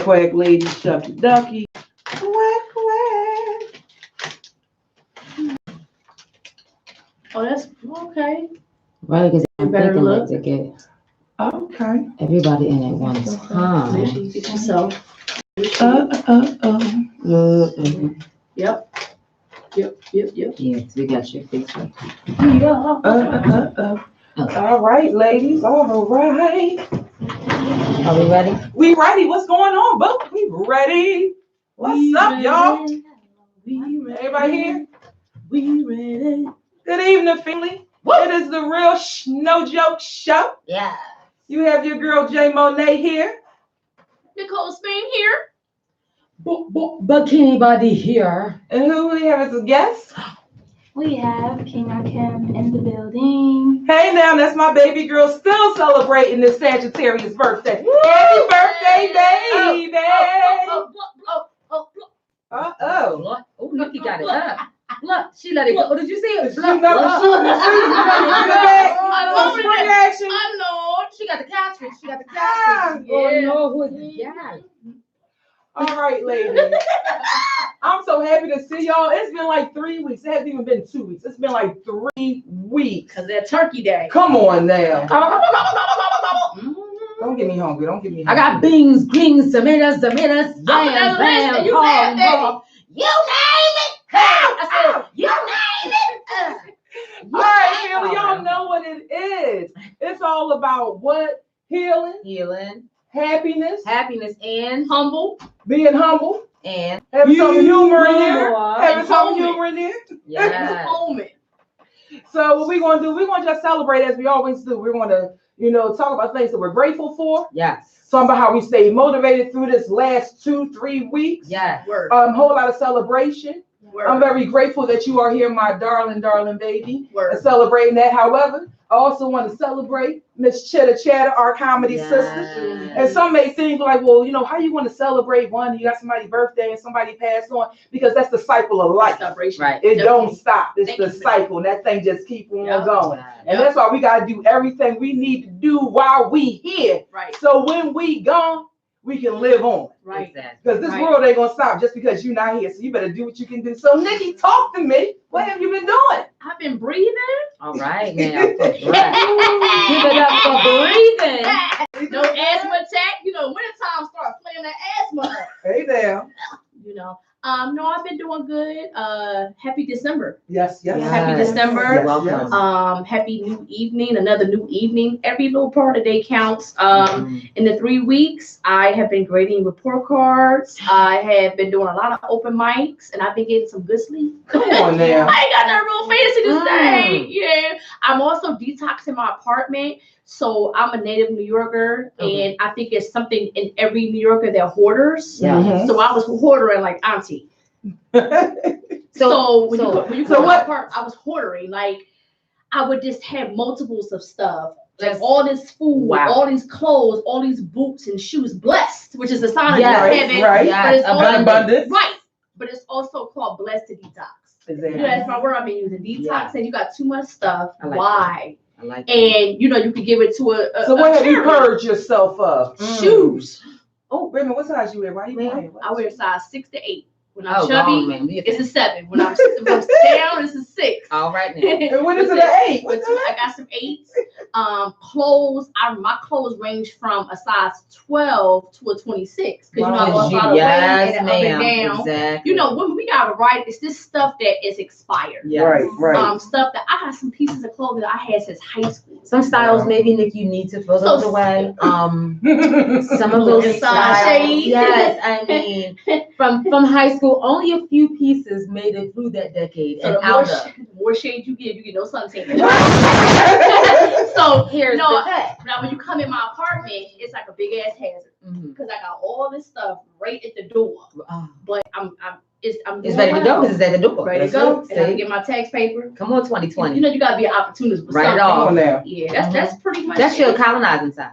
Quack lady, shucky ducky. Quack, quack. Oh, that's okay. Right, because I'm Better thinking look. like to get Okay. everybody in at one Make sure time. you get yourself. Yep. Yes, we got your picture. All right, ladies. All right. Are we ready? We ready. What's going on, boo? We ready. What's up, y'all? Everybody here? We ready. Good evening, family. It is the RealSh NoJoke show. Yeah. You have your girl J Monet here. Nicole Spain here. Bikini Body here. And who we have as a guest? We have King Akim in the building. Hey now, that's my baby girl still celebrating this Sagittarius birthday. Happy birthday, baby! Uh-oh. Oh, look, he got it up. Look, she let it go. Oh, did you see it? You never shoot the shoes. You gotta bring it back. Spring action. I know. She got the catfish. She got the Ah, catfish. Oh, no, who is it? Yeah. All right, ladies. I'm so happy to see y'all. It's been like 3 weeks. It hasn't even been 2 weeks. It's been like 3 weeks. Because they're Turkey Day. Come on now. Don't get me hungry. Don't get me hungry. I got beans, greens, tomatoes, yams, bam, You said that. You name it. I said, you name it. All right, family, y'all know what it is. It's all about what? Healing, Happiness, and Humble. being humble, and having some humor in there. Humor. Having some Atonement. humor in there. yeah. Moment. So what we're gonna do, we're gonna just celebrate as we always do. We're gonna, talk about things that we're grateful for. Yes. Talk about how we stayed motivated through this last 2-3 weeks. Yes. Word. Whole lot of celebration. Word. I'm very grateful that you are here, my darling baby, Word. and celebrating that. However, I also want to celebrate Miss Chitter Chatter, our comedy sister. And some may think like, well, how you want to celebrate one? You got somebody's birthday and somebody passed on, because that's the cycle of life. Celebration. Right. It don't stop. It's Thank the you for cycle, and that thing just keep on Yep. going. And Yep. that's why we gotta do everything we need to do while we here. Right. So when we gone, we can live on. Right. Exactly. Because this Right. world ain't gonna stop just because you're not here. So you better do what you can do. So Nikki, talk to me. What have you been doing? I've been breathing. All right, now for breath. Give it up for breathing. No asthma attack. Wintertime start playing that asthma. Hey there. No, I've been doing good. Happy December. Yes. Happy December. You're welcome. Happy new evening, another new evening. Every little part of the day counts. In the 3 weeks, I have been grading report cards. I have been doing a lot of open mics, and I've been getting some good sleep. Come on now. I ain't got nothing real fancy to say. Yeah. I'm also detoxing my apartment. So I'm a native New Yorker, and I think it's something in every New Yorker. They're hoarders. Yeah. Mhm. So I was hoarding like auntie. So when you come to my apartment, I was hoarding. Like I would just have multiples of stuff. Like all this food, Wow. all these clothes, all these boots and shoes. Blessed, which is a sign of Yes, heaven. right. But it's also, Abundance. right. But it's also called blessed to detox. Exactly. That's my word I've been using. Detox, Yeah. and you got too much stuff. I like Why? I like that. And you can give it to a So what have you charity. purged yourself of? Shoes. Oh, wait a minute. What size you wear? Why are you Man, playing? I wear size 6 to 8. When I'm Oh, chubby, wrong, man. it's a 7. When I'm down, it's a 6. All right now. And when is it an 8? But I got some 8s. Clothes. My clothes range from a size 12 to a 26. Because I lost a lot of weight Yes, and up and ma'am. down. Exactly. When we gotta write, it's this stuff that is expired. Yes. Right. Stuff that I got some pieces of clothing that I had since high school. Some styles, maybe, Nick, you need to throw those away. Some of Little those inside styles. shade. Yes, I mean, from high school, only a few pieces made it through that decade So and the out of. more shade you get no suntan. So Here's no, the thing. now when you come in my apartment, it's like a big ass hazard Mhm. because I got all this stuff right at the door. But I'm It's doing ready to well. go because it's at the door. Ready to That's go. it. And I See? get my tax paper. Come on, 2020. You gotta be an opportunist. For Right something. on. Come on now. Yeah, that's pretty much. That's your colonizing side.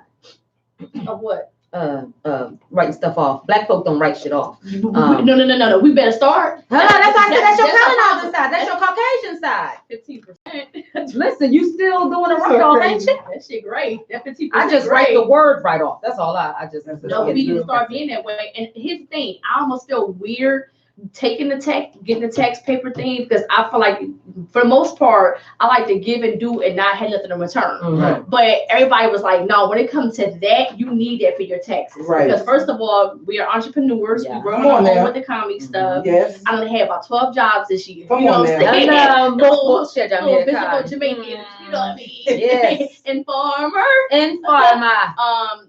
of what? writing stuff off. Black folk don't write shit off. No. We better start. That's why I said that's your colonizing side. That's your Caucasian side. 15%. Listen, you still doing a write off, ain't you? That shit great. That 15%. I just write the word right off. That's all I just. No, we need to start being that way. And here's the thing, I almost feel weird taking the tax, getting the tax paper thing, because I feel like for the most part, I like to give and do and not have nothing in return. Mm-hmm. But everybody was like, no, when it comes to that, you need that for your taxes. Right. Because first of all, we are entrepreneurs. Yeah. We run our own with the comic stuff. Yes. I done had about 12 jobs this year. Come you know on what I'm now. saying? Bullshit, Little physical Jamaicans, you know what I mean? Yes. Informer.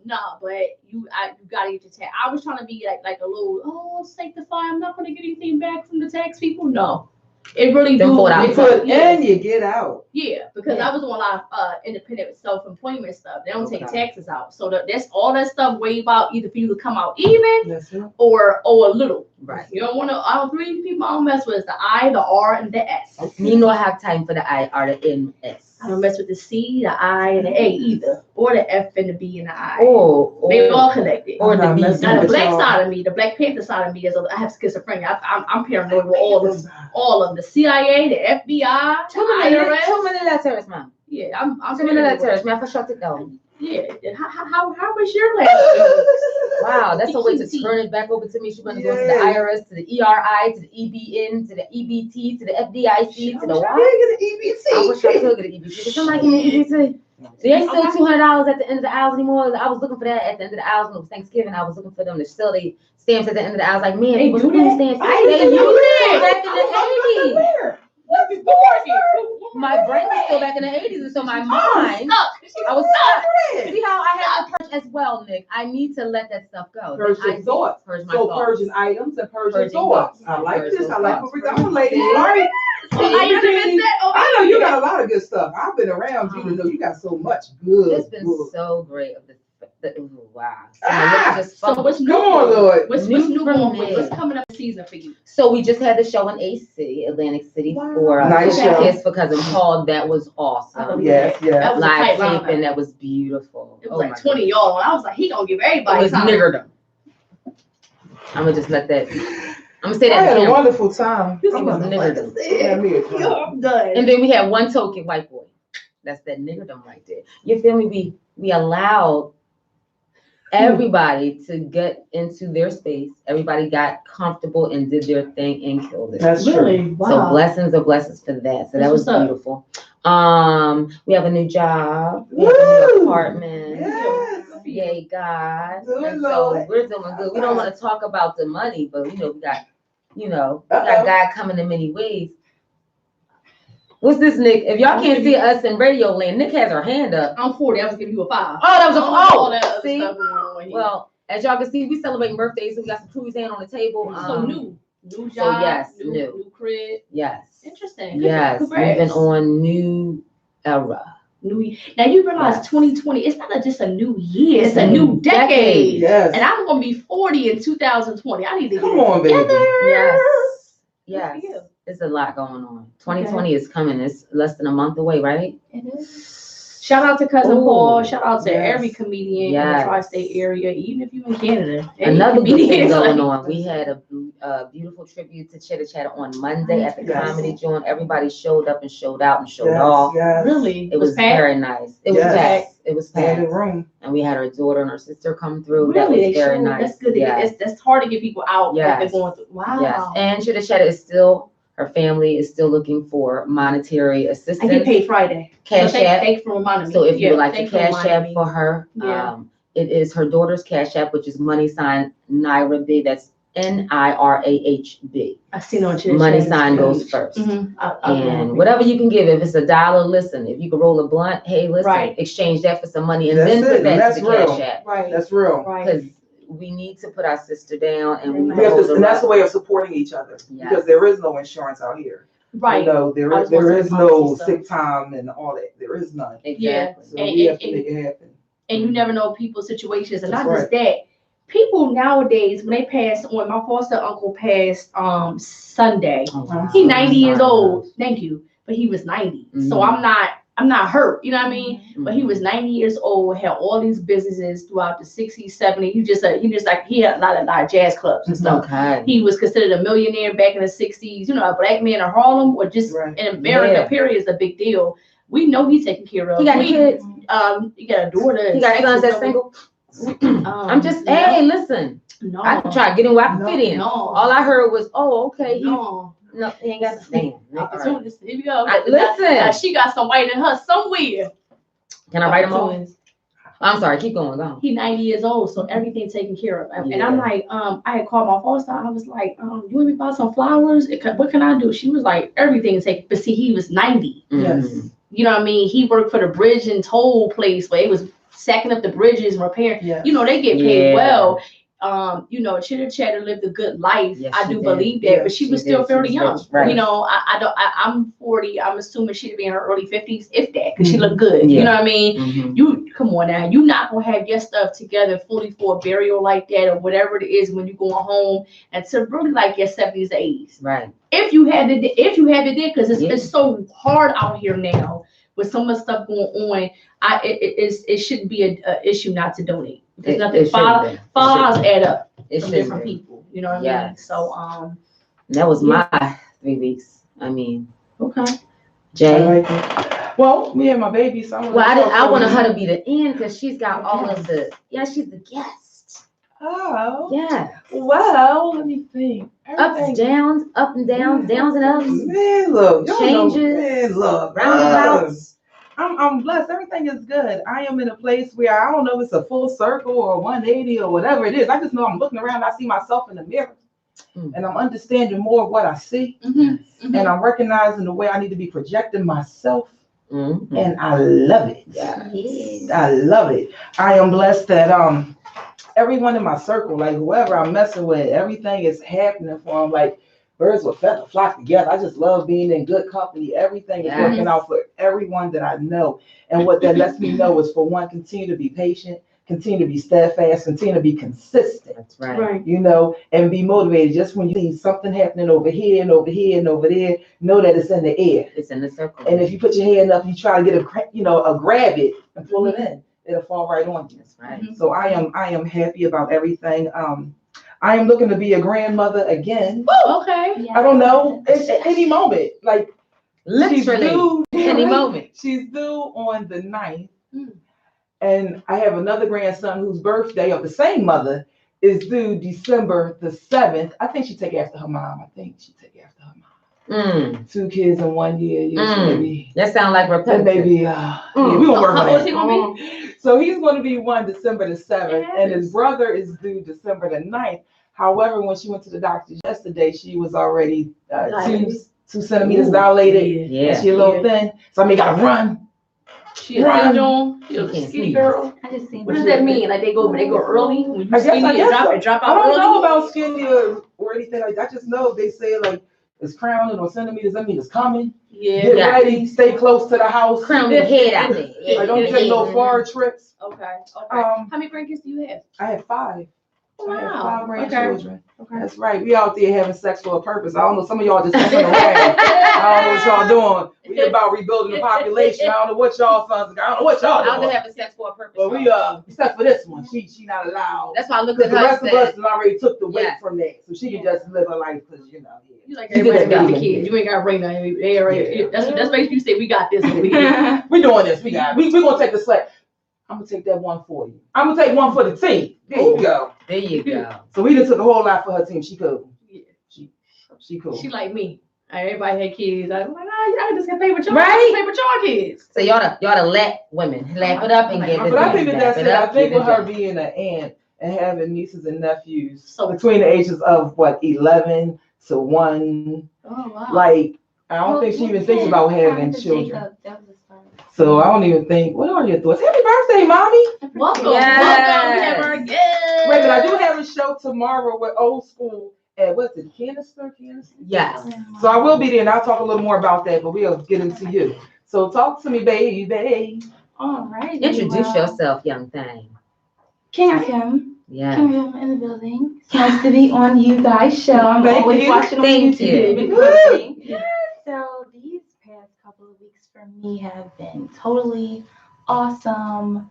No, but you gotta get your tax. I was trying to be like a little sanctified. I'm not gonna get anything back from the tax people. No, it really Them do. pull it out. You put in, you get out. Yeah, because Yeah. I was doing a lot of independent self-employment stuff. They don't take Okay. taxes out, so that's all that stuff wave out either for you to come out even Yes, sir. or a little. Right. You don't want to. All three people I don't mess with is the I, the R, and the S. Me no have time for the I or the NS. I don't mess with the C, the I, and the A either, or the F and the B and the I. Or They all connected. or the B. messing Now the with black y'all. side of me, the Black Panther side of me is I have schizophrenia. I'm paranoid with all of them. The CIA, the FBI, Too the many IRS. letters, man. Yeah, I'm Too many paranoid. letters, man. For shut it down. Yeah. And how was your last Wow, that's a way to turn it back over to me. She's going to go to the IRS, to the ERI, to the EBN, to the EBT, to the FDIC, to the what? I wish I could get an EBT. Did somebody give me an EBT? They ain't still $200 at the end of the hours anymore. I was looking for that at the end of the hours when it was Thanksgiving. I was looking for them to sell their stamps at the end of the hours. Like, man, They people do doing that? stamps. I They didn't used know it that. back in the 80s. Before My brain was still back in the 80s, and so my mind, I was stuck. See how I had to purge as well, Nick? I need to let that stuff go. Purge your I thoughts. Purge my So thoughts. purging items and purging Purging thoughts. thoughts. I like Purge this. those I like thoughts. where we're going, ladies. All right. I know you got a lot of good stuff. I've been around you to know you got so much good. It's been so great. Wow. So what's new? Come on, Lord. What's New new for going me. for? What's coming up season for you? So we just had the show in AC, Atlantic City, for Nice show. Kiss for Cousin Paul. That was awesome. Yes, yes. That was a Live tight lineup. taping, that was beautiful. It was like 20 y'all. I was like, he gonna give It everybody was time. niggerdom. I'm gonna just let that. I'm gonna say I that. had a Again. wonderful time. It was niggerdom. Yeah, me a Yo, I'm done. And then we had one token white boy. That's that niggerdom right there. You feel me? We allowed everybody to get into their space. Everybody got comfortable and did their thing and killed it. That's Really? true. So Wow. blessings of blessings for that. So that That's was what's up. beautiful. We have a new job. We have a new Woo! apartment. Yes. Yay, God. Good And Lord. so we're doing good. We don't want to talk about the money, but we got Uh-oh. God coming in many ways. What's this, Nick? If y'all can't see us in radio land, Nick has her hand up. I'm 40. I was giving you a 5. Oh, that was All that other see? stuff going on here. Well, as y'all can see, we celebrating birthdays, so we got some cookies in on the table. So new so job, yes, new new. crib. Yes. Interesting. Yes. Congrats. Moving on new era. Now you realize Yes. 2020, it's not just a new year, it's a new decade. Yes. And I'm gonna be 40 in 2020. I need to Come get on, it baby. together. Yes. Good Yes. for you. There's a lot going on. 2020 is coming. It's less than a month away, right? It is. Shout out to Cousin Ooh, Paul. Shout out to yes. every comedian in Yes. the tri-state area, even if you're in Canada. Any Another good thing comedian, going like- on. We had a beautiful tribute to Chitter Chatter on Monday at the Yes. Comedy Joint. Everybody showed up and showed out and showed Yes, off. yes. Really? It was packed? very nice. It was Yes. packed. It was Stand in packed. room. And we had our daughter and her sister come through. That Really? was very Sure. nice. That's good. To Yes. get, that's hard to get people out what Yes. they're going through. Wow. Yes. And Chitter Chatter is still, her family is still looking for monetary I assistance. get paid Friday. Cash so App. Thanks for reminding me. So if you Yeah, would like to thanks for Cash reminding App me. for her, Yeah. it is her daughter's Cash App, which is money sign Naira B. That's NIRAHB. I seen on Chitter Money Chatter. sign goes first. Mhm. And whatever you can give, if it's $1, listen. If you can roll a blunt, hey, listen, Right. exchange that for some money and That's then it, put and that that's to the real. Cash App. Right. That's real. Right. Because we need to put our sister down and we need We to have hold to, her and that's the up. way of supporting each other. Yes. Because there is no insurance out here. Right. You know, there I is was gonna say no policy stuff. sick time and all that. There is none. Exactly. So And- we have to and- make it happen. And you never know people's situations. And That's not just that. People nowadays, when they pass on, my foster uncle passed Sunday. Oh, wow. He 90 years Sorry. old. Thank you. But he was 90. So Mhm. I'm not hurt, you know what I mean? But he was 90 years old, had all these businesses throughout the 60s, 70s. He had a lot of jazz clubs and stuff. Okay. He was considered a millionaire back in the 60s. You know, a black man in Harlem or just in America, period, is a big deal. We know he's taken care of. He got kids. He got a daughter. He got sons that's single. I'm just, hey, listen. No. I can try to get in where I can fit in. No. All I heard was, oh, okay. No. No, he ain't got to stand. Opportunities. Here we go. Listen. Now she got some white in her somewhere. Can I write them all? I'm sorry, keep going. Go on. He 90 years old, so everything's taken care of. And I'm like, I had called my foster. I was like, you want me to buy some flowers? What can I do? She was like, everything's taken. But see, he was 90. Yes. You know what I mean? He worked for the bridge and toll place where it was sacking up the bridges and repairing. Yes. You know, they get paid well. You know, Chitter Chatter lived a good life. Yes, I do did. believe that, Yes, but she was she still did. fairly She young. was, right. You know, I'm 40. I'm assuming she'd be in her early 50s, if that, because she looked good. You know what I mean? You come on now. You're not gonna have your stuff together fully for a burial like that or whatever it is when you're going home until really like your 70s, 80s. Right. If you had it, because it's so hard out here now with so much stuff going on. It shouldn't be an issue not to donate. Because nothing. $5 add up. From different people, you know what I mean? So that was my 3 weeks. I mean, okay. Jay. Well, me and my baby. So I wanted her to be the end because she's got all of the. Yeah, she's the guest. Oh. Yeah. Well, let me think. Ups, downs, up and downs, downs and ups. Man, look, changes. Man, look, roundabouts. I'm blessed. Everything is good. I am in a place where I don't know if it's a full circle or 180 or whatever it is. I just know I'm looking around. I see myself in the mirror, and I'm understanding more of what I see, and I'm recognizing the way I need to be projecting myself, and I love it. Yes. I love it. I am blessed that everyone in my circle, like whoever I'm messing with, everything is happening for them. Like birds with feathers flock together. I just love being in good company. Everything is working out for everyone that I know. And what that lets me know is, for one, continue to be patient, continue to be steadfast, continue to be consistent. That's right. You know, and be motivated. Just when you see something happening over here and over here and over there, know that it's in the air. It's in the circle. And if you put your hand up, you try to get a grab it and pull it in, it'll fall right on you. That's right. So I am happy about everything. I am looking to be a grandmother again. Okay. Yeah. I don't know. It's at any moment. Like Literally, any moment. She's due on the 9th. And I have another grandson whose birthday of the same mother is due December the 7th. I think she take after her mom. 2 kids in 1 year. Maybe. That sounds like repetitive. Maybe we're gonna work on How old is he gonna that. So he's gonna be one December the 7th, and his brother is due December the 9th. However, when she went to the doctor yesterday, she was already 2 centimeters dilated. Yeah. And she a little thin. So I gotta run. She a skinny girl. I just seen What does that mean? Like they go early? When you skinny I guess so. drop out I don't early? know about skinny or anything like that. I just know they say like it's crowning or centimeters. That means it's coming. Yeah. Get ready. Stay close to the house. Crown your head out there. Like, don't take no far trips. Okay. How many grandkids do you have? I have 5. I have 5 Wow. grandchildren. Okay. That's right. We out there having sex for a purpose. I don't know. Some of y'all just messing around. I don't know what y'all doing. We about rebuilding the population. I don't know what y'all sons. I don't know what y'all I don't doing. have sex for a purpose. But we except for this one, she not allowed. That's why I looked Because at the her rest and of us said, already took the weight from that, so she can just live her life because You like She everybody did got that the kids. You ain't got to bring that. They already. That's basically you say we got this over here. we doing this. We gonna take the slack. I'm gonna take that one for you. I'm gonna take one for the team. There you go. there you go. So we just took a whole lot for her team. She cool. Yeah. She cool. She like me. Everybody had kids. I'm like, I just got paid with y'all. Right? Paid with y'all kids. So y'all to let women laugh it up and give it. But I think that's it. I think with her be. being an aunt and having nieces and nephews So- between the ages of 11 to 1, Oh wow. like I don't think she even thinks about having children. That was a start. So I don't even think. What are your thoughts? Happy birthday, mommy! Welcome. Yes. Welcome. We have our guest. Wait, but I do have a show tomorrow with Old School at what's it, Canister? Yes. So I will be there, and I'll talk a little more about that. But we'll get into you. So talk to me, baby. All right. Introduce yourself, young thing. King Kim. Yeah. King Kim in the building. It's nice to be on you guys' show. I'm Thank always you. watching on Thank YouTube. you. Woo! So these past couple of weeks for me have been totally awesome,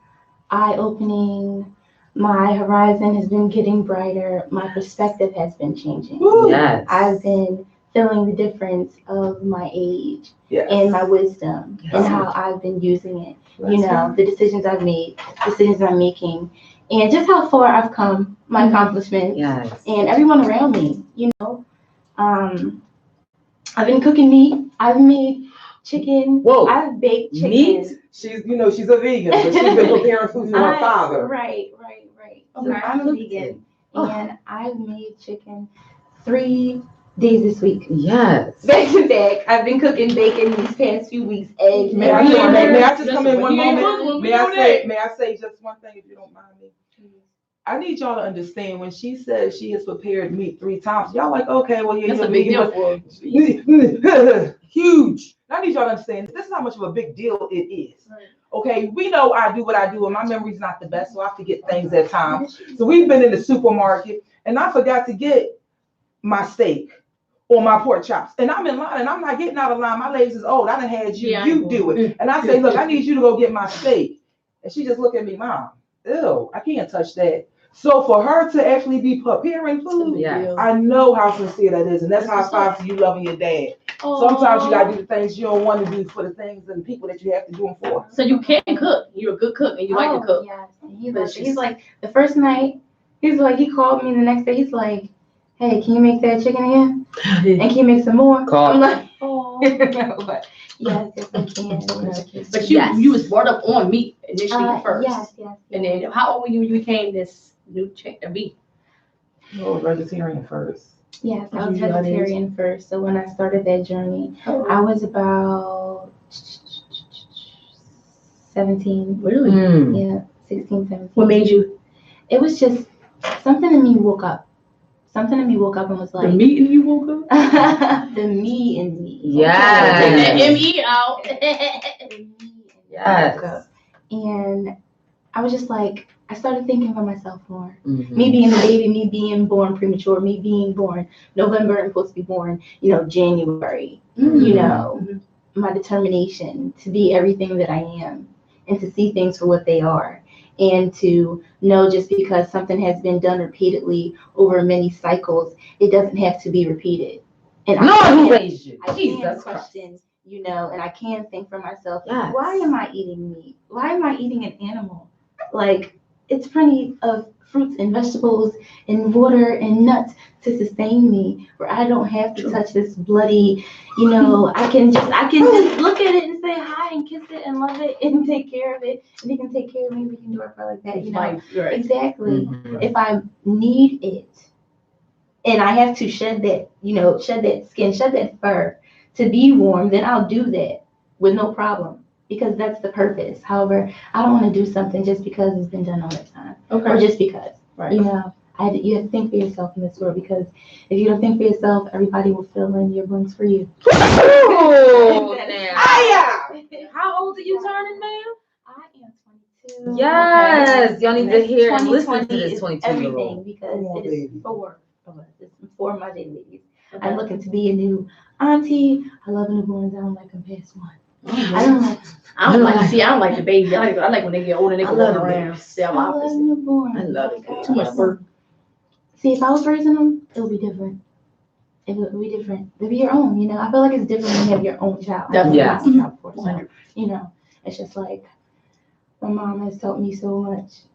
eye-opening. My horizon has been getting brighter. My perspective has been changing. Yes. I've been feeling the difference of my age Yes. and my wisdom and how I've been using it. You know, the decisions I've made, decisions I'm making, and just how far I've come, my accomplishments, and everyone around me. You know, I've been cooking meat. I've made chicken. Whoa. I've baked chicken. Meat? She's, you know, she's a vegan, but she's been preparing food for her father. Right. So Okay. I'm a vegan, and I've made chicken 3 days this week. Yes. Back to back. I've been cooking bacon these past few weeks. Eggs. May I just come in one moment? May I say just one thing if you don't mind me? I need y'all to understand when she says she has prepared meat 3 times, y'all like, okay, well, yeah, That's you're a big vegan, deal but huge. I need y'all to understand this is how much of a big deal it is. Okay, we know I do what I do, and my memory's not the best, so I forget things at times. So we've been in the supermarket, and I forgot to get my steak or my pork chops, and I'm in line, and I'm not getting out of line. My lady says, "Oh, I done had you. You do it." And I say, "Look, I need you to go get my steak," and she just looked at me, "Mom, ew, I can't touch that." So for her to actually be preparing food, I know how sincere that is, and that's how I find for you loving your dad. Sometimes you gotta do the things you don't want to do for the things and the people that you have to do them for. So you can cook. You're a good cook, and you like to cook. Yes. He's like the first night. He's like he called me the next day. He's like, "Hey, can you make that chicken again? And can you make some more?" I'm like, "Oh." But yes, I can. But you was brought up on meat initially first. Yes. And then how old were you when you became this new meat? Oh, vegetarian first. Yes, I was vegetarian first. So when I started that journey, I was about 17. Really? Yeah, 16, 17. What made you? It was just something in me woke up. Something in me woke up and was like. The meat in you woke up? The me in me. Yes. Take that M-E out. Yes. And I was just like, I started thinking for myself more. Mm-hmm. Me being a baby, me being born premature, me being born November and supposed to be born, January. Mm-hmm. My determination to be everything that I am and to see things for what they are. And to know just because something has been done repeatedly over many cycles, it doesn't have to be repeated. And who raised you? I can question, and I can think for myself, why am I eating meat? Why am I eating an animal? Like, it's plenty of fruits and vegetables and water and nuts to sustain me, where I don't have to touch this bloody, I can just look at it and say hi and kiss it and love it and take care of it. And they can take care of me, we can do it for like that, Right. Exactly. Mm-hmm. If I need it and I have to shed that, shed that skin, shed that fur to be warm, then I'll do that with no problem. Because that's the purpose. However, I don't want to do something just because it's been done all the time. Okay. Or just because. Right. You have to think for yourself in this world, because if you don't think for yourself, everybody will fill in your blanks for you. Oh, How old are you turning now? I am 22. Yes. Okay. Y'all need to hear and listen to this 22-year-old. Everything, because it is for us. It's for my day ladies. I'm looking to be a new auntie. I love newborns. I don't like them past 1. I don't like the baby. I like when they get older and they can run around. I love newborns. I love it. Too much work. See, if I was raising them, it would be different. It would be different. It'd be your own, I feel like it's different when you have your own child. Yeah. It's just like, my mom has taught me so much.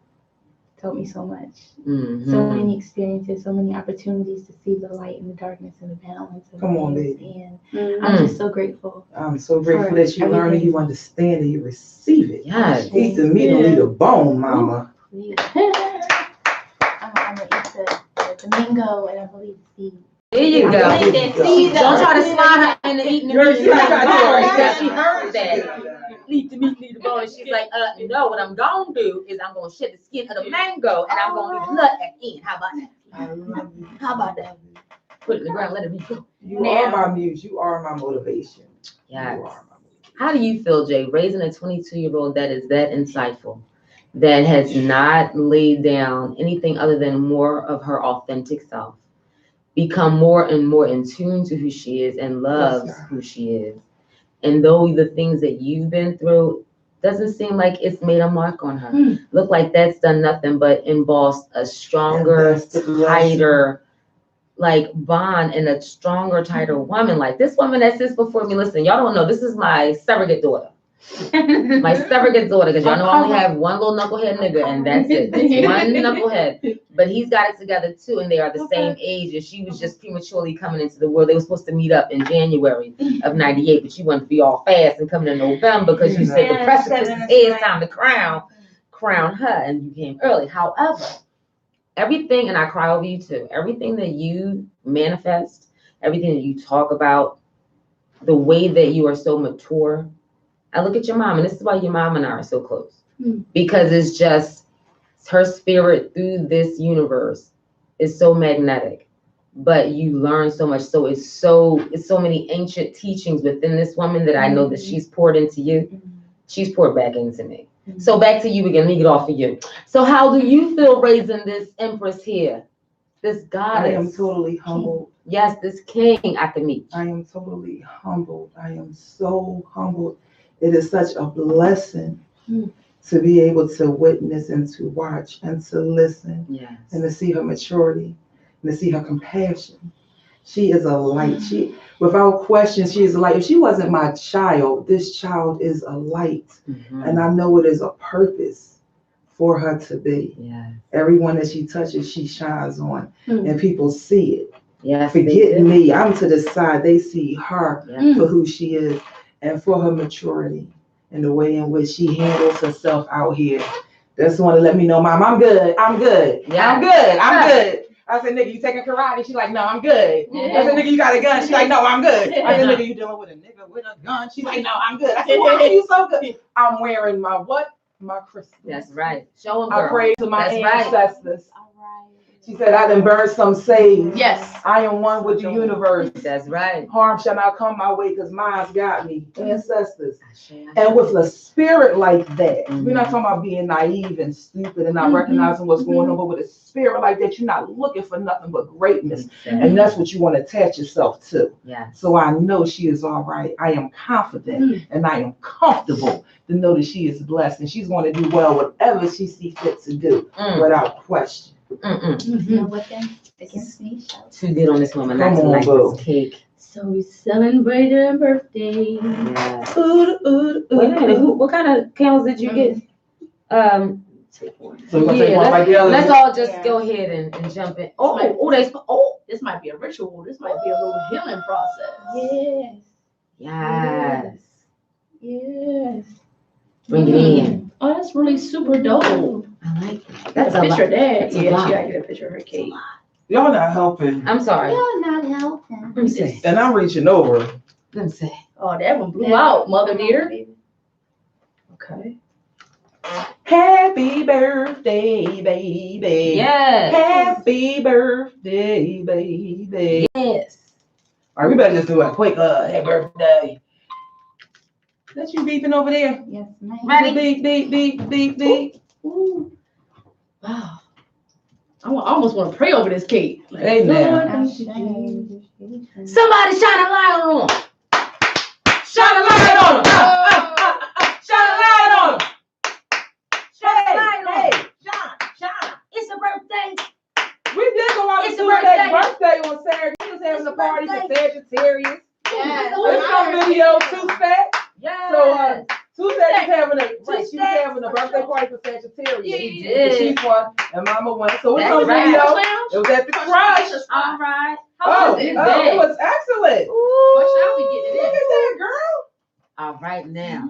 Mm-hmm. So many experiences, so many opportunities to see the light and the darkness and the balance. Come on, baby. And I'm just so grateful. I'm so grateful that you learn and you understand and you receive it. Yes. Eat the meat and eat the bone, mama. I'm gonna eat the mango and I believe the seed. There you go. Don't try to slide her into eating the meat. She heard that. Eat the meat, eat the bone. And she's like, no, what I'm gonna do is I'm gonna shed the skin of the mango and I'm gonna eat the nut at the end. How about that? I love you. How about that? Put it in the ground, let it be go. You are my muse. You are my motivation. Yes. You are my motivation. How do you feel, Jay, raising a 22-year-old that is that insightful, that has not laid down anything other than more of her authentic self, become more and more in tune to who she is and loves who she is, And though the things that you've been through, doesn't seem like it's made a mark on her. Look like that's done nothing but embossed a stronger, tighter, like bond and a stronger, tighter woman. Like this woman that sits before me, listen, y'all don't know, this is my surrogate daughter. My surrogate daughter, because y'all know I only have one little knucklehead nigga, and that's it. It's one knucklehead. But he's got it together too, and they are the same age, and she was just prematurely coming into the world. They were supposed to meet up in January of '98, but you wanted to be all fast and coming in November because you said the precipice is here, it's time to crown her, and you came early. However, everything, and I cry over you too, everything that you manifest, everything that you talk about, the way that you are so mature, I look at your mom, and this is why your mom and I are so close. Because it's just her spirit through this universe is so magnetic. But you learn so much. So it's so many ancient teachings within this woman that I know that she's poured into you. She's poured back into me. So back to you again. Let me get off of you. So how do you feel raising this empress here? This goddess? I am totally humbled. Yes, this king I can meet. I am totally humbled. I am so humbled. It is such a blessing to be able to witness and to watch and to listen and to see her maturity and to see her compassion. She is a light. She, without question, she is a light. If she wasn't my child, this child is a light. And I know it is a purpose for her to be. Everyone that she touches, she shines on, and people see it. Forget me. I'm to the side. They see her for who she is and for her maturity and the way in which she handles herself out here. That's the one to let me know, Mom, I'm good. I'm good. I'm good. I'm good. I said, nigga, you taking karate? She's like, no, I'm good. I said, nigga, you got a gun? She's like, no, I'm good. I said, nigga, you dealing with a nigga with a gun? She's like, no, I'm good. I said, why are you so good? I'm wearing my what? My crystal. That's right. Show them, girl. I pray to my ancestors. She said, I done burned some sage. Yes. I am one with the universe. That's right. Harm shall not come my way because mine's got me. Ancestors. And with a spirit like that, we're not talking about being naive and stupid and not recognizing what's going on, but with a spirit like that, you're not looking for nothing but greatness. And that's what you want to attach yourself to. So I know she is all right. I am confident and I am comfortable to know that she is blessed and she's going to do well whatever she sees fit to do without question. No weapon against me. Too good on this woman. Come on, like boo. this cake. So we celebrate her birthday. Wait a minute. What kind of candles did you get? So we're gonna take one right there. Let's all just go ahead and jump in. This might be a ritual. This might be a little healing process. Yes. Bring it in. Oh, that's really super dope. I like it. That's a picture of that. That's a lot. She gotta get a picture of her cake. Y'all not helping. I'm sorry. You're not helping. Let me see. And I'm reaching over. Let me see. Oh, that one blew out, mother dear. Okay. Happy birthday, baby. Yes. Happy birthday, baby. Yes. All right, we better just do a quick happy birthday. That you beeping over there? Yes, ma'am. Ready? Beep, beep, beep, beep, beep. Ooh. Wow. I almost want to pray over this cake. Like, Amen. Somebody shine a light on them. Shine a light on them. Shine a light on them. Hey, shine. It's a birthday. We did go on It's to a Tuesday's birthday on Saturday. We was having a party for Sagittarius. Yes. There's some video Tuesday. Yes. So Tuesday she was having a birthday party for Sagittarius. Yeah. And she's one, and Mama went. So it's That's on right. video. It was at the Crush. All right. Oh, was it it? was excellent. What shall we get Look today? at that, girl. All right now.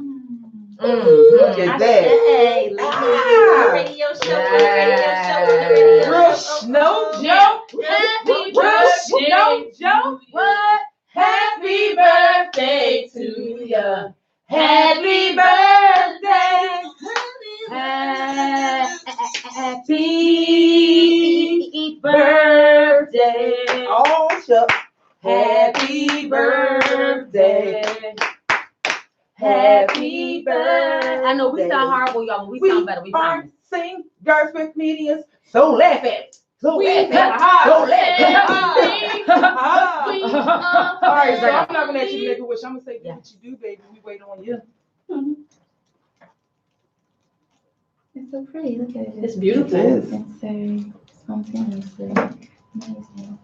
Look at that. Hey, Ah. radio show. Yeah. RealSh NoJoke. Happy RealSh birthday. NoJoke. What? Happy birthday to ya. Happy birthday. Happy birthday. Oh, shucks. Happy birthday. Happy birthday. I know we sound horrible, y'all, but we sound better. We are promise. singers with comedians, so laugh at it. So We laugh have at it. So hard. laugh at it. We right, so I'm not gonna ask you to make a wish. I'm gonna say, do what you do, baby. We wait on you. It's so pretty. Look at it. It's beautiful. It is. It's very spontaneously amazing.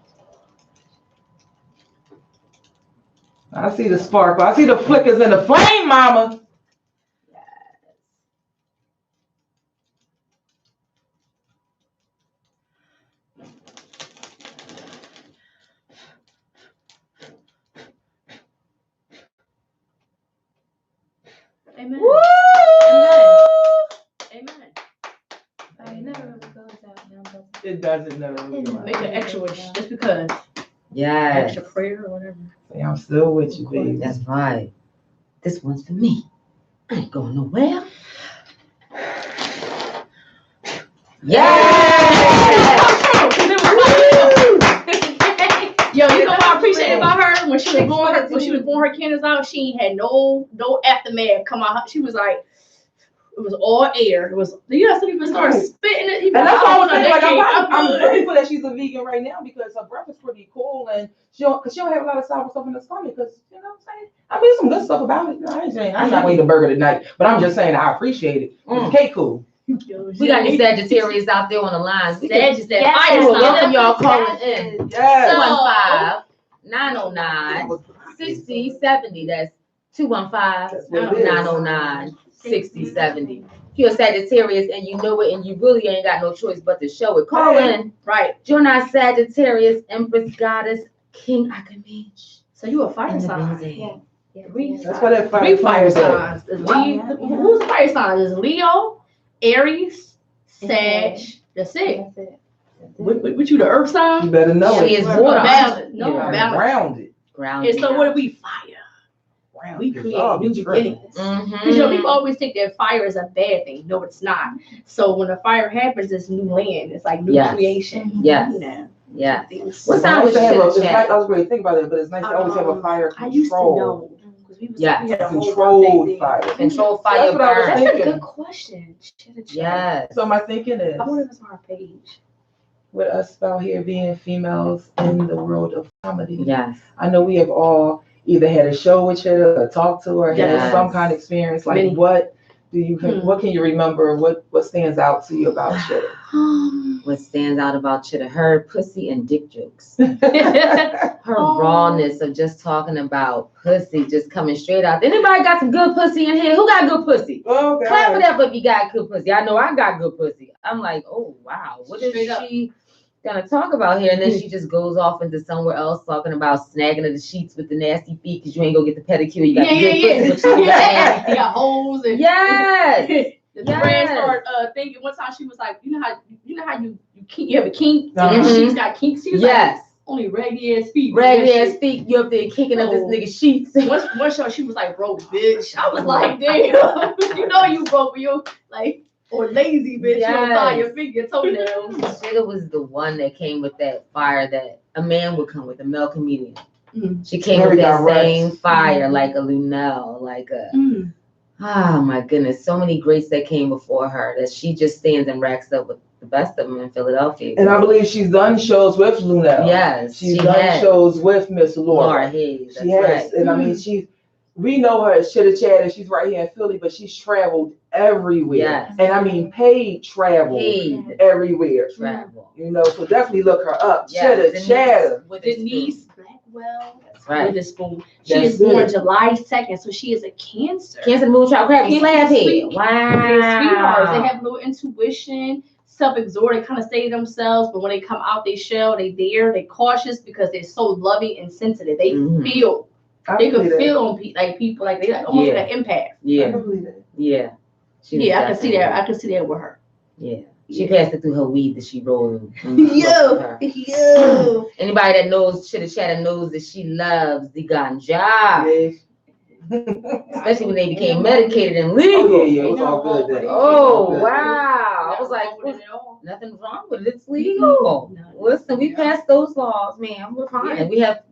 I see the sparkle. I see the flickers in the flame, mama. Amen. Woo! Amen. It never really goes out now, but It doesn't never really Make an extra wish just because. Yes. Extra prayer or whatever. Say, I'm still with you, baby. That's right. This one's for me. I ain't going nowhere. Yo, you know what I appreciate about her? When she was blowing her candles out, she had no aftermath come out. She was like, it was all air. It was, you know, some people start spitting it. And that's why I was saying, like, I'm grateful that she's a vegan right now because her breath is pretty cool and she don't have a lot of sour stuff in her stomach because, you know what I'm saying? I mean, some good stuff about it. I ain't saying I'm not gonna eat a burger tonight, but I'm just saying I appreciate it. It's cake cool. We got any Sagittarius out there on the lines. Sagittarius, welcome y'all calling in. Yes. 215-909-6070. That's 215-909-6070. If you're a Sagittarius and you know it and you really ain't got no choice but to show it, call in. Right. Join our Sagittarius, Empress, Goddess, King Akamish. So you a fire sign. yeah. That's why that Three fire signs. Who's fire signs? Is Leo, Aries, Sag. That's it. What you the earth sign? You better know She it. is water. Balance. No, Yeah, balance. grounded. Grounded. And so what do we fire? We Grounded. create Oh, new be tripping. beginnings. Because you know, people always think that fire is a bad thing. No, it's not. So when a fire happens, it's new land. It's like new creation. Yes. You know. Yeah. It's What time was nice to have chit chat? I was really thinking about it, but it's nice to always have a fire I used to control. know. We was, Yeah. we had a whole Controlled birthday fire. thing. Control fire That's what I was burn. That's thinking. a good question. Yes. So my thinking is, I wonder if it's on our page. with us out here being females in the world of comedy, Yes. I know we have all either had a show with you or talked to or Yes. had some kind of experience. Like, Many. what what can you remember? What stands out to you about shit? What stands out about Chitta? Her pussy and dick jokes. Okay. Her rawness of just talking about pussy, just coming straight out. Anybody got some good pussy in here? Who got good pussy? Clap it up if you got good pussy. I know I got good pussy. I'm like, oh wow, what is she gonna talk about here? And then she just goes off into somewhere else talking about snagging of the sheets with the nasty feet because you ain't gonna get the pedicure. You got good pussy, but you got You got holes and The friend started thinking one time she was like, you know how you have a kink and she's got kinks. She was like, only raggedy ass feet. Raggedy ass feet. You up there kicking up this nigga sheets. One show she was like, broke bitch. I was like, damn, you know you broke, you like, or lazy bitch. You don't tie your finger toenails. Shitta was the one that came with that fire that a man would come with, a male comedian. She came with that same fire, like a Lunel, like a. Oh my goodness, so many greats that came before her that she just stands and racks up with the best of them in Philadelphia. And I believe she's done shows with Lunel. Yes, she's done shows with Miss Laura Hayes. She has, and I mean, we know her as Chitta Chat, and she's right here in Philly, but she's traveled everywhere. Yes. And I mean, paid travel everywhere. Travel. You know, so definitely look her up. Chitta Chatter. With Denise Blackwell. Right. Witherspoon. She is born July 2nd, so she is a Cancer. Cancer moon child crab slab head. Wow. Sweethearts. They have a little intuition, self-absorbed, they kind of stay to themselves, but when they come out, they shell, they cautious because they're so loving and sensitive. They feel. They can feel on people like they almost like an empath. Yeah. I can believe that. Yeah. I can see that. I can see that with her. Yeah. She passed it through her weed that she rolled. Yo. Anybody that knows Chitta Chatter knows that she loves the ganja. Especially when they became medicated and legal. Yeah, it was all good then. Oh, wow. I was like, nothing wrong with it. It's legal. Listen, we passed those laws, man. We're fine. We have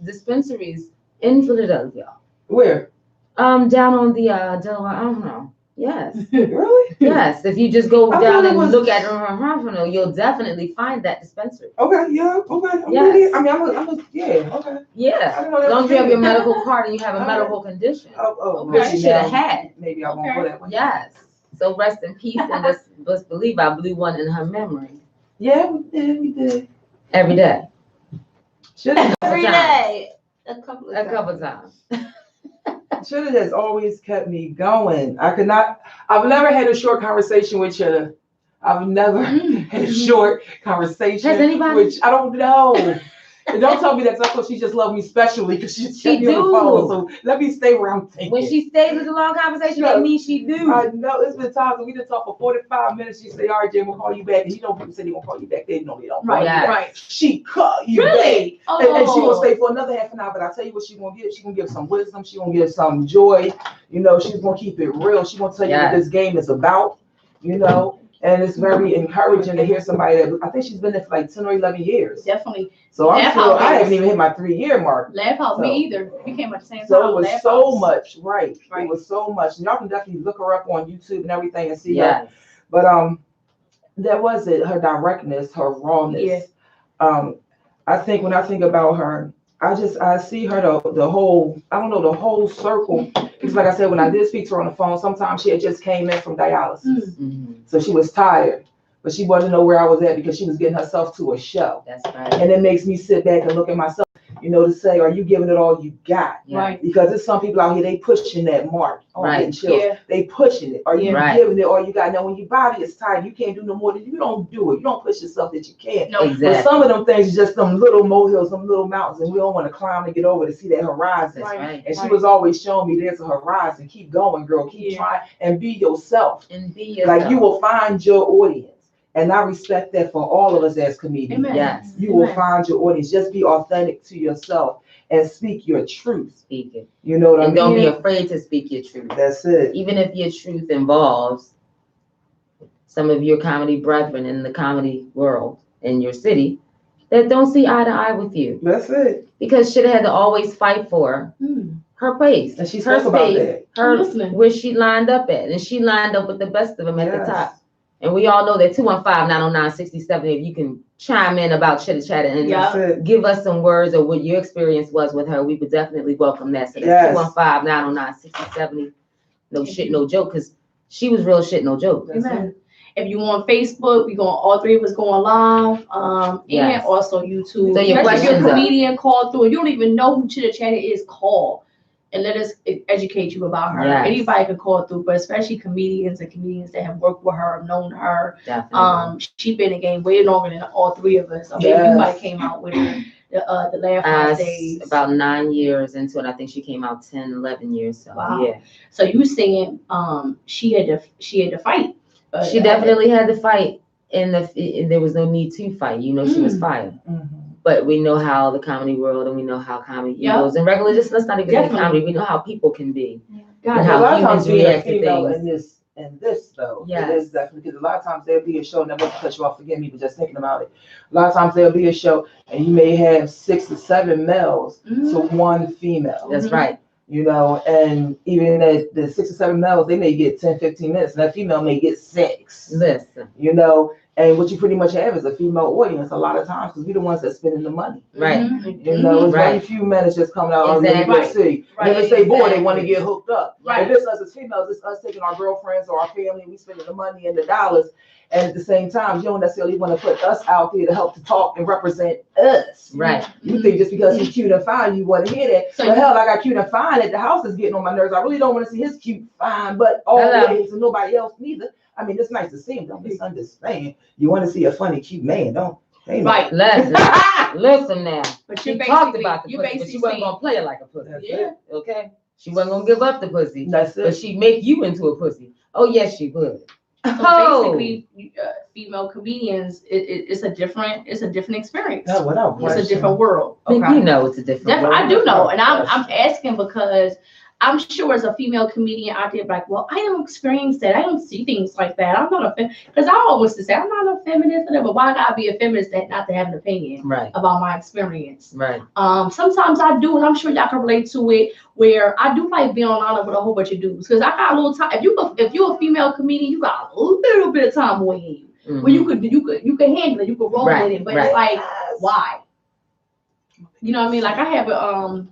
dispensaries in Philadelphia. Where? Down on the Delaware, I don't know. Yes. Really? Yes. If you just go I down thought it and was- look at her, you'll definitely find that dispensary. Okay, yeah, okay. Yes. I mean, yeah, okay. I Yeah. didn't know As that long was as you have your it. medical card and you have a Okay. medical condition. Oh, Okay. Which you should have had. Maybe I won't go that way. Yes. So rest in peace, and let's believe I blew one in her memory Yeah, we did. every day, Should have Every times. day. A couple a of couple times. has always kept me going. I've never had a short conversation with Shoulda. I've never had a short conversation. Has anybody? Which I don't know. And don't tell me that, 'cause I thought she just loved me specially because she kept me on the do. phone. So let me stay where I'm thinking. When she stays with a long conversation, Yeah. that means she do. I know it's been times when we done talk for 45 minutes. She say, "All right, Jim, we'll call you back." And you know, people say they gonna call you back. They know they don't. Right, Yeah. right. She call you Really? back. And she gonna Oh. stay for another half an hour. But I tell you what she gonna give. She gonna give some wisdom. She gonna give some joy. You know, she's gonna keep it real. She gonna tell you what this game is about. You know, and it's very encouraging to hear somebody that I think she's been there for like 10 or 11 years. Definitely. So I'm Laugh still, House I is- haven't even hit my 3-year mark. Laugh House, So- me either. We came at the same time. So it was Laugh so House. much, right? Right. It was so much. And y'all can definitely look her up on YouTube and everything and see her. Yes. But that was it. Her directness, her rawness. Yeah. I think when I think about her, I see her the whole, I don't know, the whole circle. Because like I said, when I did speak to her on the phone, sometimes she had just came in from dialysis. Mhm. So she was tired, but she wanted to know where I was at because she was getting herself to a show. That's right. And it makes me sit back and look at myself, you know, to say, are you giving it all you got? Yeah. Right. Because there's some people out here, they pushing that mark on Right. getting chills. Yeah. They pushing it. Are you Right. giving it all you got? Now, when your body is tired, you can't do no more than you don't do it. You don't push yourself that you can't. No. But Exactly. some of them things is just them little molehills, them little mountains, and we don't want to climb to get over to see that horizon. That's right. And she was always showing me there's a horizon. Keep going, girl. Keep Yeah. trying and be yourself. And be yourself. Like you will find your audience. And I respect that for all of us as comedians. Amen. Yes. You will Amen. find your audience. Just be authentic to yourself and speak your truth. Speak it. You know what I And mean? don't be Yeah. afraid to speak your truth. That's it. Even if your truth involves some of your comedy brethren in the comedy world in your city that don't see eye to eye with you. That's it. Because she had to always fight for her place, And she her spoke about space, that. her I'm listening. where she lined up at. And she lined up with the best of them at Yes. the top. And we all know that 215-909-6070, if you can chime in about chitter chatter and Yeah. That's it. give us some words of what your experience was with her, we would definitely welcome that. So Yes. that's 215-909-6070. No shit, no joke, because she was real shit, no joke. That's Amen. it. If you on Facebook, we going all three of us going live, Yes. and also YouTube. So your Especially if questions you're a are- comedian, call through. You don't even know who Chitter Chatter is, call and let us educate you about her. Yes. Anybody can call through, but especially comedians and comedians that have worked with her, known her. Definitely. She been in the game way longer than all three of us. I mean, Yes. you might have came out with her the Laugh House days. About 9 years into it. I think she came out 10, 11 years. So Wow. yeah. So you saying she had to fight. She definitely had to fight, and there was no need to fight. You know, she was fired. Mhm. But we know how the comedy world, and we know how comedy Yeah. goes. And regular, just let's not even say Definitely. comedy. We know how people can be. God, And A how lot of humans times being a react to female things. in this though, Yes. it is definitely because a lot of times there'll be a show, and I won't cut you off, forgive me, but just thinking about it. A lot of times there'll be a show and you may have 6 to 7 males to one female, That's Mhm. right. you know, and even at the 6 or 7 males, they may get 10, 15 minutes, and that female may get 6, Listen. you know, and what you pretty much have is a female audience a lot of times because we're the ones that spending the money. Right. You know, it's very Right. few men that's just coming out on Exactly. really good see. And if Right. they say, boy, they want to Exactly. get hooked up. Right. If it's us as females, it's us taking our girlfriends or our family, we spending the money and the dollars. And at the same time, you don't necessarily want to put us out there to help to talk and represent us. Right. You think just because he's cute and fine, you want to hear that. So But you- hell, I got cute and fine at the house is getting on my nerves. I really don't want to see his cute, fine, but all Hello. days and nobody else neither. I mean, it's nice to see him. Don't misunderstand. You want to see a funny, cute man, don't? Ain't no- Right. Listen. Listen now. But She you're talked basically, about the you're pussy, but she basically wasn't saying, gonna play it like a pussy. That's yeah. it. Okay? She wasn't gonna give up the pussy, That's but it. she make you into a pussy. Oh yes, she would. So Oh. basically, female comedians, it's a different experience. No, without It's a question. different world. I think Okay. you know it's a different Definitely, world. I do know, and I'm Yes. asking because I'm sure as a female comedian out there, like, well, I don't experience that. I don't see things like that. I'm not a feminist. Because I always say, I'm not a feminist, but why gotta be a feminist not to have an opinion about my experience? Right. Sometimes I do, and I'm sure y'all can relate to it, where I do like being online with a whole bunch of dudes. Because I got a little time. If you're a female comedian, you got a little bit of time away in you. Mm-hmm. Where you could handle it, you could roll with it. But it's like, why? You know what I mean? Like I have a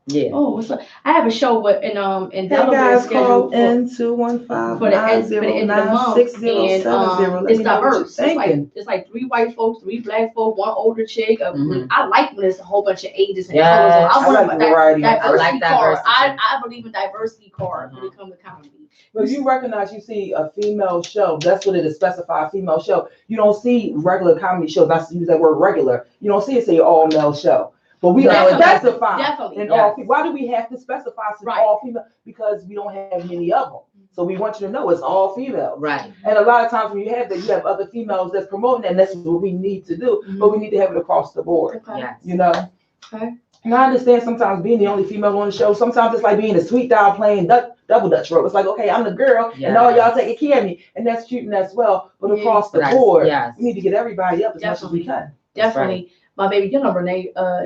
Yeah. Oh, what's up? I have a show with in Delaware. Guys, call in 215-901-6070. It's diverse. It's like 3 white folks, 3 black folks, 1 older chick. I like when there's a whole bunch of ages and colors. I want that diversity card. I believe in diversity card when it comes to comedy. But if you recognize, you see a female show, that's what it is, specified female show. You don't see regular comedy shows. I use that word regular. You don't see it say all male show. But we are specified in all people. Why do we have to specify all female? Because we don't have many of them. So we want you to know it's all female. Right. And a lot of times when you have that, you have other females that's promoting that, and that's what we need to do. But we need to have it across the board. You know? Okay. And I understand sometimes being the only female on the show, sometimes it's like being a sweet doll playing double Dutch rope. It's like, okay, I'm the girl, and all y'all taking care of me. And that's cute and that's well. But across the board, we need to get everybody up as much as we can. Definitely. My baby, you know,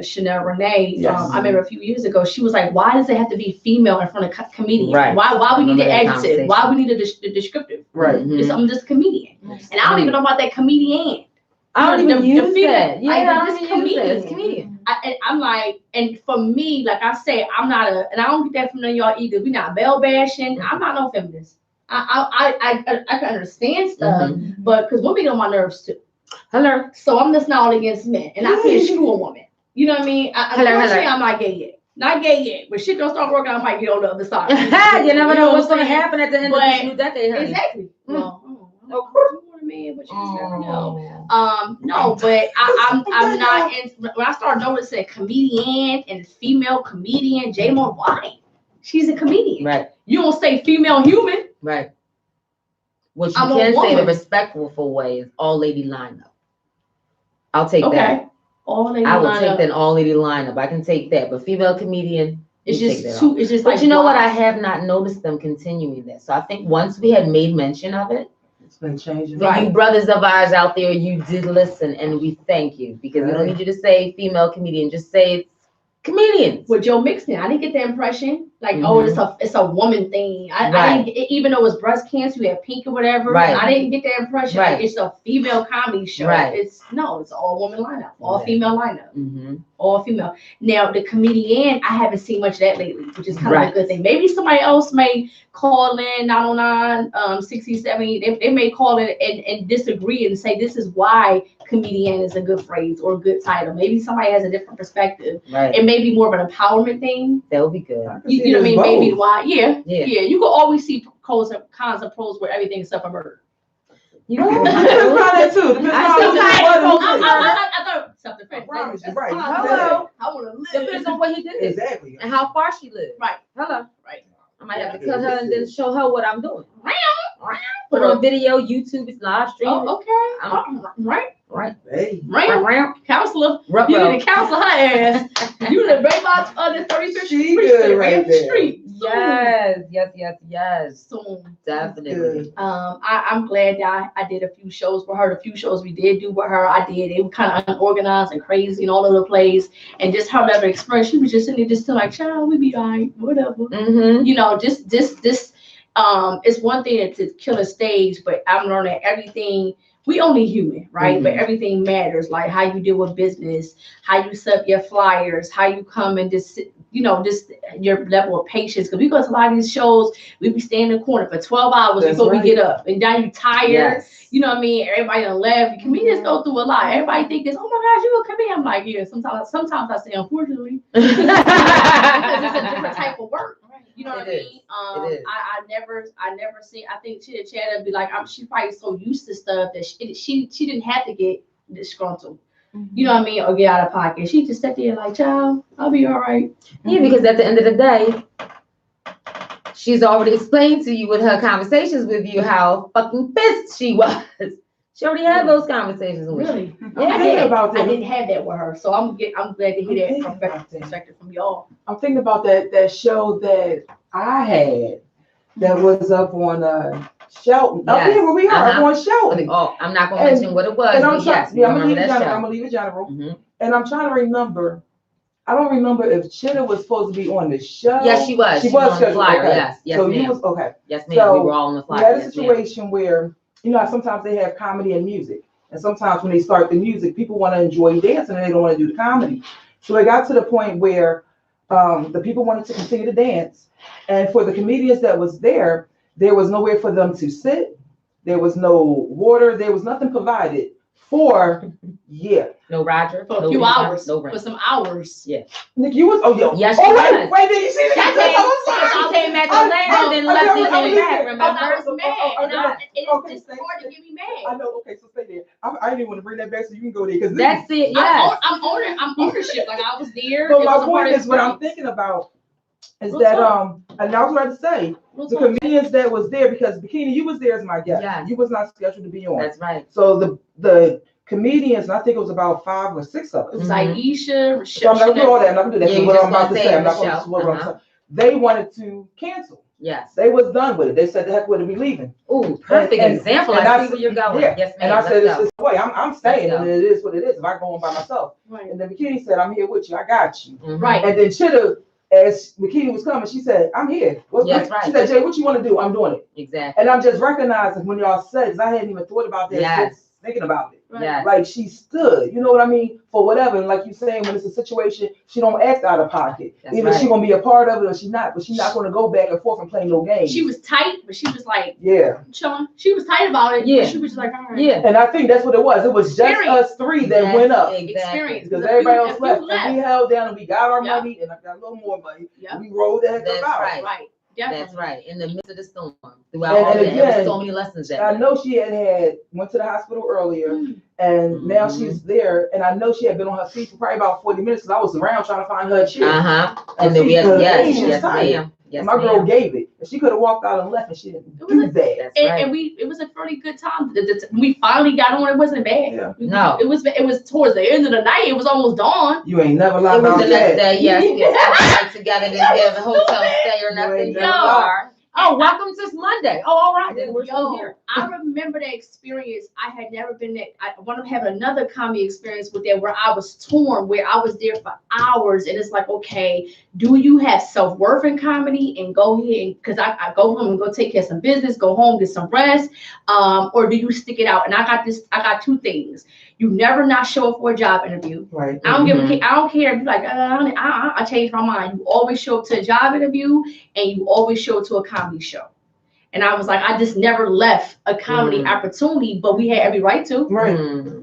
Chanel Renee, I remember a few years ago, she was like, why does it have to be female in front of comedian? Right. Why we need the adjective? Why we need the descriptive? Right. I'm just a comedian. And I don't even know about that comedian. I don't even use that. Yeah, this comedian. I'm like, and for me, like I say, I'm not and I don't get that from none of y'all either. We're not bell bashing. I'm not no feminist. I can understand stuff, but because women get on my nerves too. Hello. So I'm just not all against men, and I can't screw a woman. You know what I mean? Unfortunately, I'm not gay yet. Not gay yet. But shit don't start working, I might get on the other side. You never know what's going to happen at the end of this new decade, honey. Exactly. Well, you want a man, but you just never know. No, but I'm not. When I started noticing comedian and female comedian, J-Mo, why? She's a comedian. Right. You don't say female human. Right. What you can say the respectful way is all lady lineup. I'll take that. All lady I will lineup. take that all lady lineup. I can take that. But female comedian, it's just too. It's just. But like, you know what? I have not noticed them continuing that. So I think once we had made mention of it, it's been changing. For you brothers of ours out there, you did listen, and we thank you because we don't need you to say female comedian. Just say it's comedians. With Joe Mixon, I didn't get the impression like, oh, it's a woman thing. I didn't, even though it was breast cancer, you had pink or whatever. Right. I didn't get that impression. Like it's a female comedy show. Right. It's all woman lineup, all female lineup, all female. Now the comedian, I haven't seen much of that lately, which is kind of a good thing. Maybe somebody else may call in 909 6070. They may call in and disagree and say this is why comedian is a good phrase or a good title. Maybe somebody has a different perspective. Right. It may be more of an empowerment thing. That would be good. You know what I mean? Maybe why? Yeah. You can always see cons and pros where everything except for murder. You know, that too. I thought self-defense. Right. Hello. I want to live. Depends on what he did. Exactly. And how far she lived. Right. Hello. Right. I might have to cut her and then show her what I'm doing. Put on video, YouTube, it's live streaming. Oh, okay. Right. Hey. Right. Counselor. You need to counsel her ass. You need to break out the 35th Street. Yes. So definitely. I'm glad that I did a few shows with her. The few shows we did do with her, they were kind of unorganized and crazy and all over the place. And just her level of expression, she was just sitting there just like, child, we be all right, whatever. You know, this it's one thing to kill a stage, but I'm learning everything. We only human, right? But everything matters, like how you deal with business, how you set up your flyers, how you come and just your level of patience. Because we go to a lot of these shows, we be standing in the corner for 12 hours before we get up. And now you tired. Yes. You know what I mean? Everybody done left. Comedians go through a lot. Everybody think this, oh my gosh, you a comedian. I'm like, yeah, sometimes I say, unfortunately. Because it's a different type of work. You know what I mean? I never see. I think Chitta Chatter be like, she's probably so used to stuff that she didn't have to get disgruntled. You know what I mean? Or get out of pocket. She just sat there like, child, I'll be all right. Yeah, because at the end of the day, she's already explained to you with her conversations with you how fucking pissed she was. She already had those conversations with Really? you. I'm thinking about I that. didn't have that with her, so I'm glad to hear that perspective from y'all. I'm thinking about that show that I had that was up on Shelton. Up Yes. here where we are, up on Shelton. Oh, I'm not gonna mention what it was, And I'm but yes, I'm gonna remember leave it that general. show. I'm gonna leave it general. Mhm. And I'm trying to remember. I don't remember if Chitta was supposed to be on the show. Yes, she was. She was was on the scheduled. flyer. Okay. Yes, yes, So ma'am. you was okay. Yes, ma'am. So we were all on the We flyer. had a Yes, ma'am. situation where, you know, sometimes they have comedy and music. And sometimes when they start the music, people want to enjoy dancing and they don't want to do the comedy. So it got to the point where the people wanted to continue to dance. And for the comedians that was there was nowhere for them to sit. There was no water. There was nothing provided for, No Roger. For a no few Lisa, hours. No For rent. some hours. Yeah. Nick, you was, Yes, she oh, was. wait, did you see that? She came at the land and then left and came back, remember? I was mad. And Okay, it's stay- hard to get me I mad. know, okay, so stay there. I didn't want to bring that back so you can go there. Because That's it, yes. I'm ownership. Like I was there. But It my was a part point of is, what I'm experience. thinking about is Real that, talk. and I was about to say, Real the talk. comedians that was there, because Bikini, you was there as my guest. Yes. You was not scheduled to be on. That's right. So the comedians, and I think it was about 5 or 6 of It us. was Mhm. Aisha, So I'm not gonna do all that. I'm not gonna do that. Yeah, So you what just I'm about gonna to say say, I'm in the not gonna show. say what I'm saying. They wanted to cancel. Yes. They was done with it. They said the heck with it, we leaving. Ooh, perfect And- example. and I see where you're going. Yeah. Yes, And ma'am. I said, Let's it's go. this way. I'm staying, Let's and go. it is what it is. If I go on by myself. Right. And then Bikini said, I'm here with you. I got you. Mhm. Right. And then Chitta, as Bikini was coming, she said, I'm here. Yes, right. She said, Jay, what you want to do? I'm doing it. Exactly. And I'm just recognizing when y'all said, because I hadn't even thought about that Yes. since thinking about it. Right. Yes. Like she stood, you know what I mean, for whatever. And like you saying, when it's a situation, she don't act out of pocket. That's Either right. she gonna be a part of it or she not. But she's not gonna go back and forth and play no games. She was tight, but she was like Yeah. chilling. She was tight about it. Yeah. But she was just like, all right. Yeah. And I think that's what it was. It was just Experience. us 3 that Yes, went up. Exactly. Experience. Because A few- everybody a else few left. And we held down and we got our Yeah. money and I got a little more money. Yeah. We rolled the heck That's up out. right. Right. Definitely. That's right. In the midst of the storm. Throughout And all that. There again, was so many lessons there. I know she had went to the hospital earlier. Mm. And now Mhm. she's there, and I know she had been on her feet for probably about 40 minutes because I was around trying to find her a chair. Uh-huh. And then we had, yes, ma'am. Yes, And my girl ma'am. gave it. And she could have walked out and left, and she didn't It was do a- that. That's And, right. and it was a pretty good time. We finally got on. It wasn't bad. Yeah. No. It was towards the end of the night. It was almost dawn. You ain't never lied It was about the next that. day, yes. We spent the night together, didn't have a hotel stay or You nothing. ain't You never are. Oh, welcome to Monday. Oh, all right. Then we're still Yo, here. I remember that experience. I had never been there. I want to have another comedy experience with that where I was torn, where I was there for hours. And it's like, okay, do you have self-worth in comedy and go ahead? Because I go home and go take care of some business, go home, get some rest. Or do you stick it out? And I got 2 things. You never not show up for a job interview. Right. I don't care if you're like, I changed my mind. You always show up to a job interview and you always show up to a comedy show. And I was like, I just never left a comedy opportunity, but we had every right to. Right.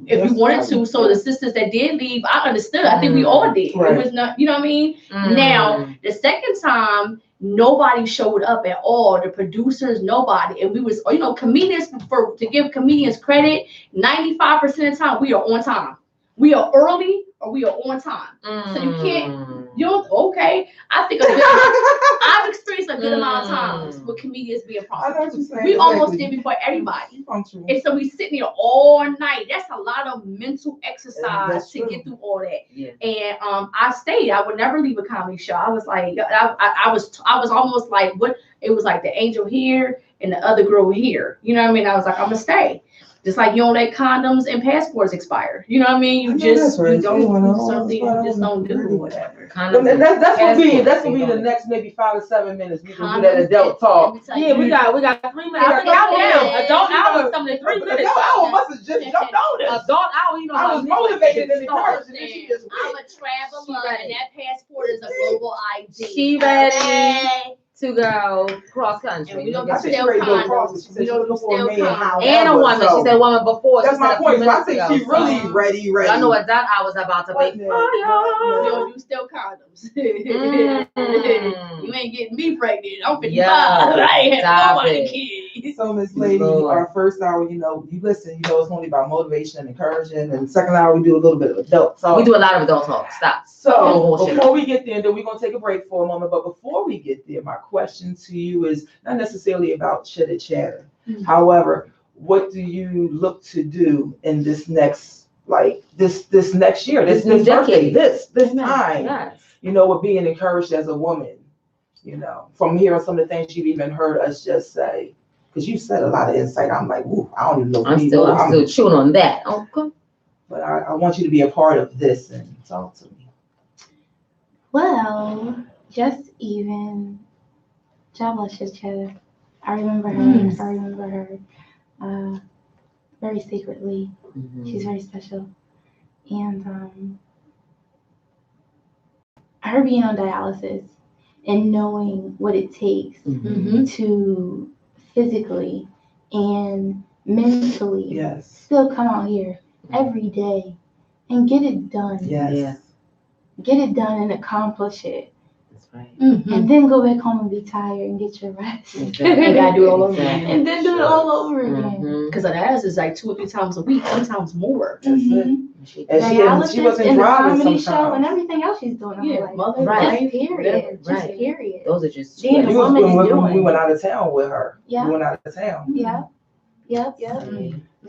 If we wanted to. So the sisters that did leave, I understood. I think we all did. Right. It was not, you know what I mean? Now, the second time, nobody showed up at all. The producers, nobody. And we was, comedians, to give comedians credit, 95% of the time, we are on time. We are early or we are on time. So you can't, okay. I think I've experienced a good amount of times with comedians being I know promised. what you're saying. We almost exactly. did before everybody. Punctual. And so we sitting there all night. That's a lot of mental exercise That's to true. get through all that. Yeah. And I stayed. I would never leave a comedy show. I was like, I was almost like what it was like the angel here and the other girl here. You know what I mean? I was like, I'm gonna stay. Just like you don't let condoms and passports expire. You know what I mean? You just you don't do something you just don't do or whatever. That's gonna be the next maybe 5 to 7 minutes. We can do that adult talk. Yeah, we got 3 minutes. I think Yeah. adult hour is coming in 3 minutes. Adult hour must have just jumped on us. Adult hour, you know. I was motivated and encouraged, and then she just I'm a traveler, and that passport is a global ID. She ready to go cross country. And we don't I do think she still ready to go across. condoms. She said We she don't do looking for a still man. condoms. And a woman. So, She said woman before. That's She my said a few point. So I minutes think ago. she really ready. I know what that hour's about to be. We don't do still condoms. You ain't getting me pregnant. I'm 55. I ain't had nobody kids. So, Miss Lady, our first hour, you listen, it's only about motivation and encouraging. And the second hour, we do a little bit of adult talk. We do a lot of adult talk. Stop. So, before we get there, then we're going to take a break for a moment. But before we get there, my question to you is not necessarily about chitter chatter. Mm-hmm. However, what do you look to do in this next, like this next year, this new birthday, decade. this time? Yes. You know, with being encouraged as a woman, you know, from hearing some of the things you've even heard us just say, because you said a lot of insight. I'm like, ooh, I don't even know. I'm still chewing on that. Okay. But I want you to be a part of this and talk to me. Well, just even God bless your cheddar. I remember her. Very secretly. She's very special. And her being on dialysis and knowing what it takes to physically and mentally still come out here every day and get it done. Yes. Get it done and accomplish it. That's right. And then go back home and be tired and get your rest. Exactly. And gotta do it all over again. And then do it all over again. Because that is like 2 or 3 times a week, sometimes more. That's it. And Dialysis she wasn't and the driving comedy sometimes. show and everything else she's doing. Yeah, mother, right. Just period. Right. Just period. Those are just Being a You was woman is when doing. we went out of town with her. Yeah. We went out of town. Yep.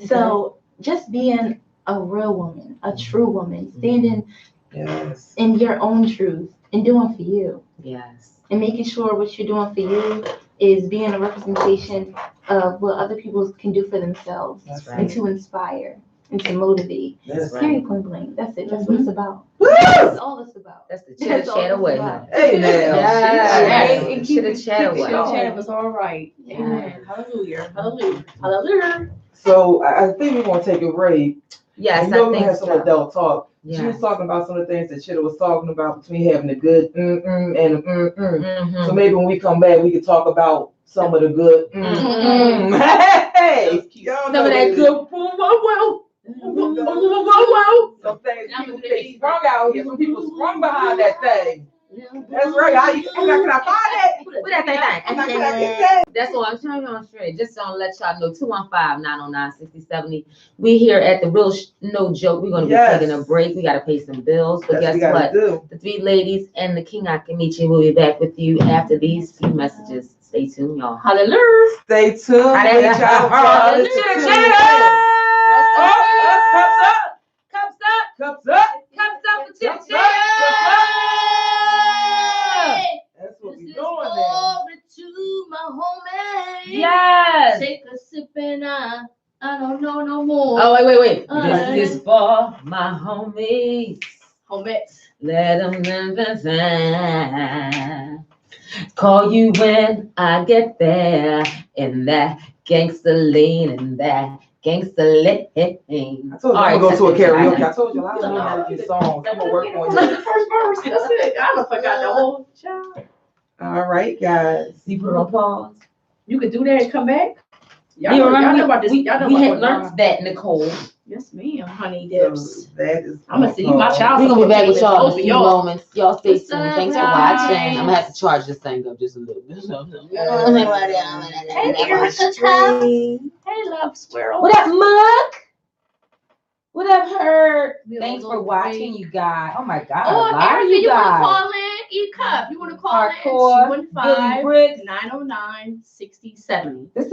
So just being a real woman, a true woman, standing in your own truth and doing for you. Yes. And making sure what you're doing for you is being a representation of what other people can do for themselves. That's And to inspire and to motivate. That's right. Period, point blank. That's it. That's what it's about. Woo! That's all it's about. That's the chitter chat away, huh? Hey now. Yeah. Chitter chat away. Chat was all right. Amen. Hallelujah. Hallelujah. Hallelujah. So I think we're gonna take a break. Yes, I know I we think had some so. adult talk. Yeah. She was talking about some of the things that Chitta was talking about between having a good and So maybe when we come back, we could talk about some of the good Hey, y'all know Some of that good Some things people get sprung out here. Some people sprung behind that thing. That's right. Can I find it? What that thing? Can I get that? That's what I'm trying to straight. Just to let y'all know, 215-909-6070. We here at the RealSh NoJoke. We're gonna be taking a break. We gotta pay some bills. But guess what? The 3 ladies and the King Akamichi will be back with you after these few messages. Stay tuned, y'all. Hallelujah. Stay tuned. Hallelujah. Cups up. for That's what we doing now. To my homie. Yes. Take a sip and I don't know no more. Oh, wait. This is for my homies. Homies. Let them call you when I get there in that gangster lean and that gangster lean. I told you I'm gonna go to a karaoke. I told you I don't know how to do songs. I'm gonna work on The it. first verse. That's it. I don't forgot the whole job. All right, guys. You put on pause. You could do that and come back. Y'all You know remember about this. we Y'all know had about learned that, Nicole. Yes, ma'am, honey So dips. that is. I'm gonna see you my child. We're gonna be back with y'all in a Both of few y'all. moments. Y'all stay What's tuned. up, Thanks for guys? watching. I'm gonna have to charge this thing up just a little bit. Hey, Erica Tubbs. Hey, love squirrel. What up, Muck? What up, Herb? We Thanks all for go watching, away. you guys. Oh my God, Oh, a lot of Erica, you you want to guys. call in? E-Cup, you want to call Hardcore, in? Billy Bricks. 215-909-6070. This is